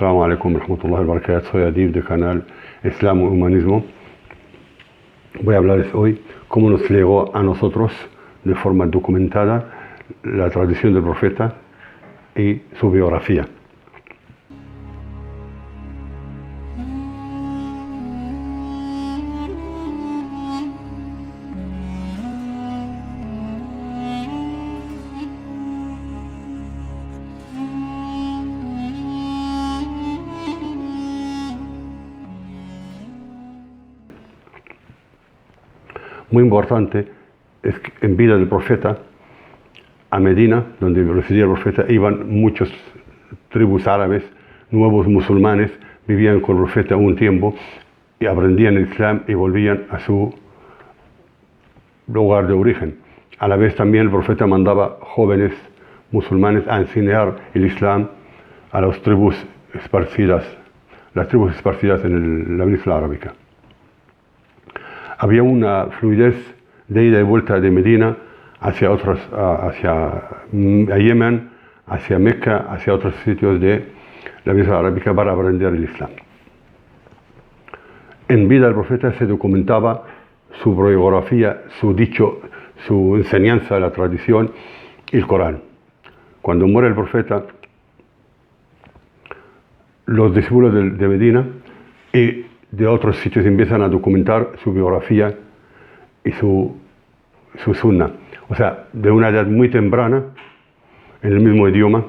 Assalamu alaikum warahmatullahi wabarakatuh. Soy Adib del canal Islam y Humanismo. Voy a hablarles hoy cómo nos llegó a nosotros de forma documentada la tradición del profeta y su biografía. Muy importante es que en vida del profeta, a Medina, donde residía el profeta, iban muchas tribus árabes, nuevos musulmanes, vivían con el profeta un tiempo y aprendían el Islam y volvían a su lugar de origen. A la vez también el profeta mandaba jóvenes musulmanes a enseñar el Islam a las tribus esparcidas en la península arábica. Había una fluidez de ida y vuelta de Medina hacia Yemen, hacia Meca, hacia otros sitios de la península arábica para aprender el Islam. En vida del profeta se documentaba su biografía, su dicho, su enseñanza, la tradición y el Corán. Cuando muere el profeta, los discípulos de Medina y de otros sitios empiezan a documentar su biografía y su sunna. O sea, de una edad muy temprana, en el mismo idioma,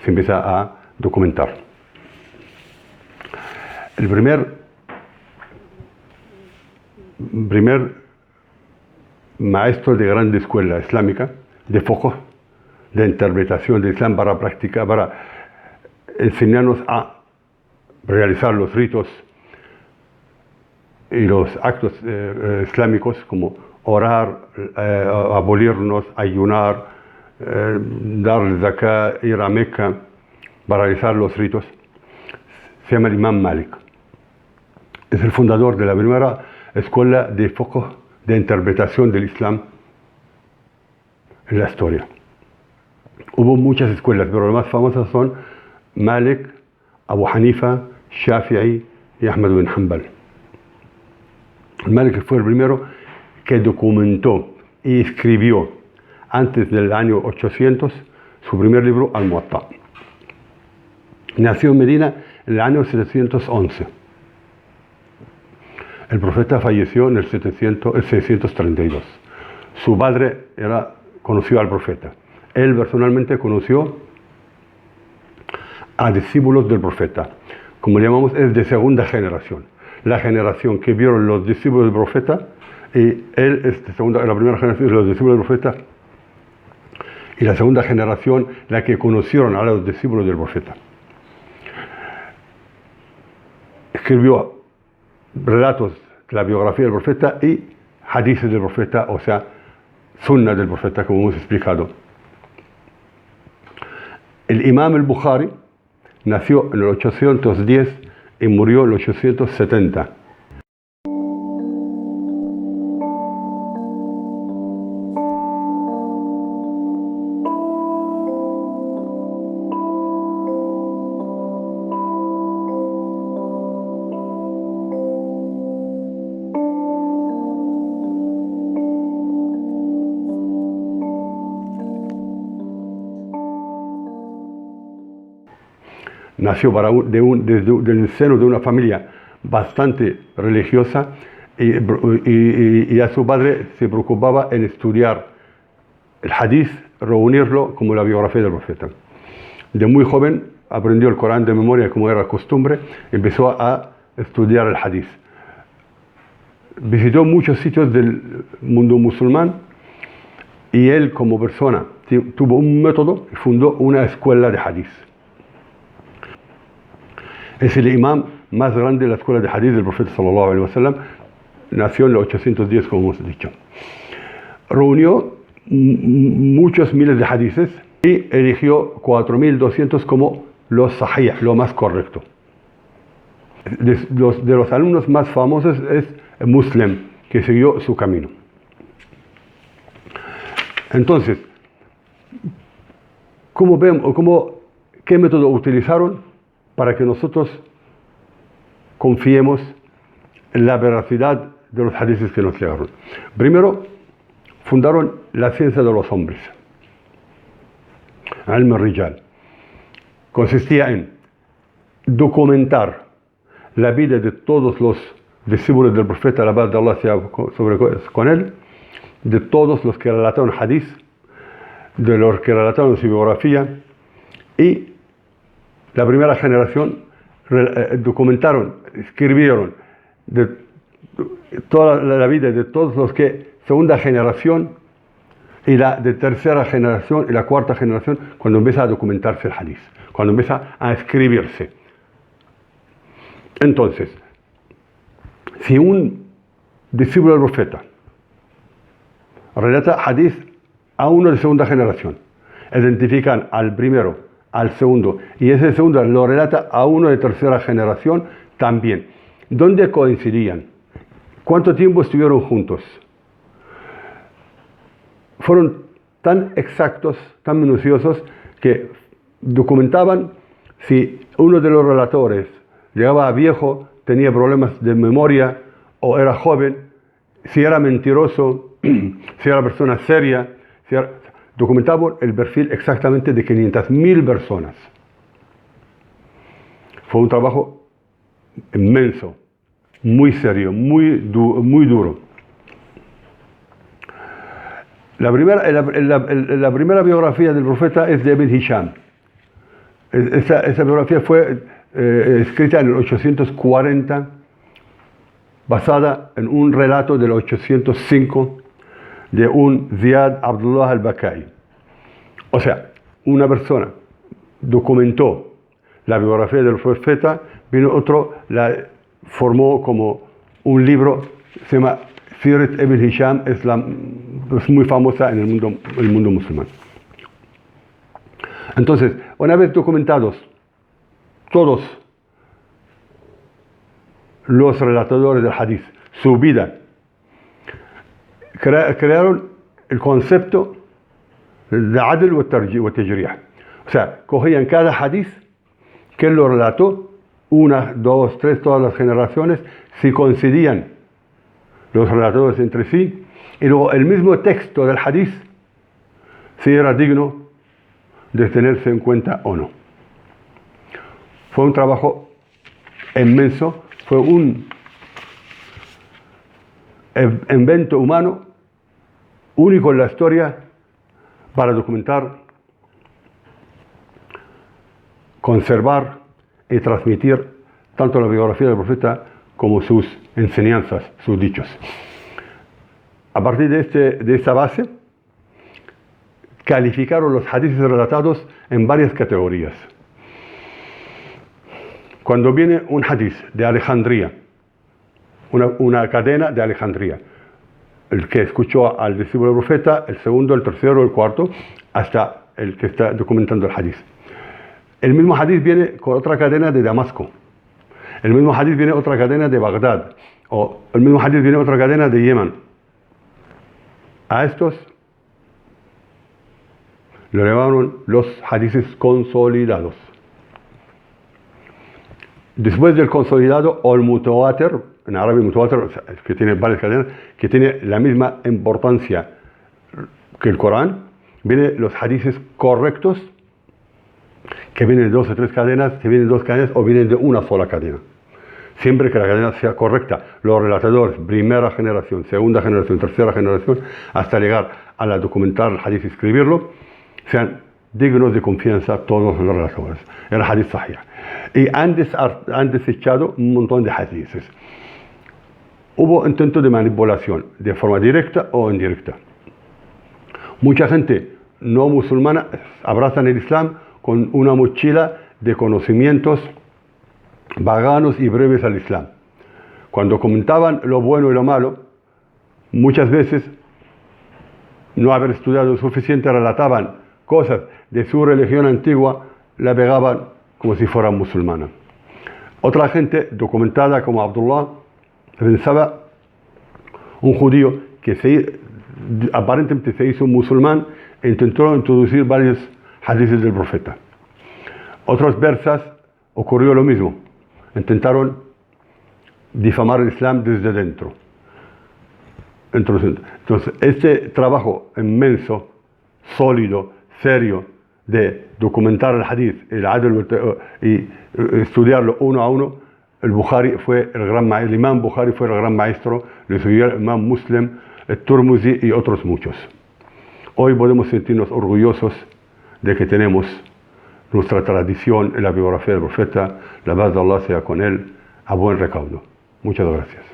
se empieza a documentar. El primer maestro de grande escuela islámica, de fiqh, de interpretación del Islam para practicar, para enseñarnos a realizar los ritos y los actos islámicos como orar, abolirnos, ayunar, dar zakah, ir a Meca para realizar los ritos, se llama el Imam Malik. Es el fundador de la primera escuela de fiqh, de interpretación del Islam en la historia. Hubo muchas escuelas, pero las más famosas son Malik, Abu Hanifa, Shafi'i y Ahmad bin Hanbal. Malik fue el primero que documentó y escribió antes del año 800 su primer libro, Al-Muwatta. Nació en Medina en el año 711. El profeta falleció en el 632. Su padre conoció al profeta. Él personalmente conoció a discípulos del profeta. Como le llamamos, es de segunda generación. La generación que vieron los discípulos del profeta, y él es la primera generación de los discípulos del profeta, y la segunda generación la que conocieron a los discípulos del profeta. Escribió relatos de la biografía del profeta y hadices del profeta, o sea, sunna del profeta, como hemos explicado. El Imam al-Bukhari nació en el 810 y murió en el 870. Nació del seno de una familia bastante religiosa y a su padre se preocupaba en estudiar el hadith, reunirlo como la biografía del profeta. De muy joven aprendió el Corán de memoria como era costumbre, empezó a estudiar el hadith. Visitó muchos sitios del mundo musulmán y él como persona tuvo un método y fundó una escuela de hadith. Es el imam más grande de la escuela de hadith del profeta sallallahu alaihi wasallam. Nació en el 810, como hemos dicho. Reunió muchos miles de hadiths y eligió 4200 como los sahih, lo más correcto. De los alumnos más famosos es Muslim, que siguió su camino. Entonces, ¿qué método utilizaron? para que nosotros confiemos en la veracidad de los hadices que nos llegaron. Primero, fundaron la ciencia de los hombres, Ilm al-Rijal. Consistía en documentar la vida de todos los discípulos del profeta, la paz de Allah sea con él, de todos los que relataron hadith, de los que relataron su biografía, y la primera generación documentaron, escribieron de toda la vida de todos los que, segunda generación y la de tercera generación y la cuarta generación, cuando empieza a documentarse el hadith, cuando empieza a escribirse. Entonces, si un discípulo del profeta relata hadith a uno de segunda generación, identifican al primero, al segundo, y ese segundo lo relata a uno de tercera generación también. ¿Dónde coincidían? ¿Cuánto tiempo estuvieron juntos? Fueron tan exactos, tan minuciosos, que documentaban si uno de los relatores llegaba a viejo, tenía problemas de memoria, o era joven, si era mentiroso, si era persona seria, documentaban el perfil exactamente de 500.000 personas. Fue un trabajo inmenso, muy serio, muy duro. La primera biografía del profeta es de Ibn Hisham. Esa biografía fue escrita en el 840, basada en un relato del 805 de un Ziyad Abdullah al-Bakai. O sea, una persona documentó la biografía del profeta, vino otro, la formó como un libro, se llama Sirat Ibn Hisham, es muy famosa en el mundo musulmán. Entonces, una vez documentados todos los relatadores del hadith, su vida, crearon el concepto de adl wa tajrih. O sea, cogían cada hadith que lo relató, una, dos, tres, todas las generaciones, si coincidían los relatadores entre sí, y luego el mismo texto del hadith, si era digno de tenerse en cuenta o no. Fue un trabajo inmenso, fue un invento humano único en la historia para documentar, conservar y transmitir tanto la biografía del profeta como sus enseñanzas, sus dichos. A partir de esta base, calificaron los hadices relatados en varias categorías. Cuando viene un hadith de Alejandría, una cadena de Alejandría, el que escuchó al discípulo del profeta, el segundo, el tercero, el cuarto, hasta el que está documentando el hadith. El mismo hadith viene con otra cadena de Damasco. El mismo hadith viene otra cadena de Bagdad. O el mismo hadith viene otra cadena de Yemen. A estos lo llamaron los hadices consolidados. Después del consolidado, o el mutawatir, en árabe mutawatir, que tiene varias cadenas, que tiene la misma importancia que el Corán, vienen los hadices correctos, que vienen de dos o tres cadenas, que vienen de dos cadenas o vienen de una sola cadena. Siempre que la cadena sea correcta, los relatadores, primera generación, segunda generación, tercera generación, hasta llegar a la documentar el hadith y escribirlo, sean dignos de confianza todos los relatadores. El hadith sahih. Y han desechado un montón de hadiths. Hubo intentos de manipulación, de forma directa o indirecta. Mucha gente no musulmana abrazan el Islam con una mochila de conocimientos vaganos y breves al Islam. Cuando comentaban lo bueno y lo malo, muchas veces, no haber estudiado suficiente, relataban cosas de su religión antigua, la pegaban como si fuera musulmana. Otra gente documentada como Abdullah pensaba, un judío que aparentemente se hizo musulmán e intentó introducir varios hadices del profeta. Otros persas ocurrió lo mismo. Intentaron difamar el Islam desde dentro. Entonces, este trabajo inmenso, sólido, serio, de documentar el hadith, el adl y estudiarlo uno a uno, el Imam Bukhari fue el gran maestro, le siguió el Imam Muslim, el Tirmidhi y otros muchos. Hoy podemos sentirnos orgullosos de que tenemos nuestra tradición en la biografía del profeta, la paz de Allah sea con él, a buen recaudo. Muchas gracias.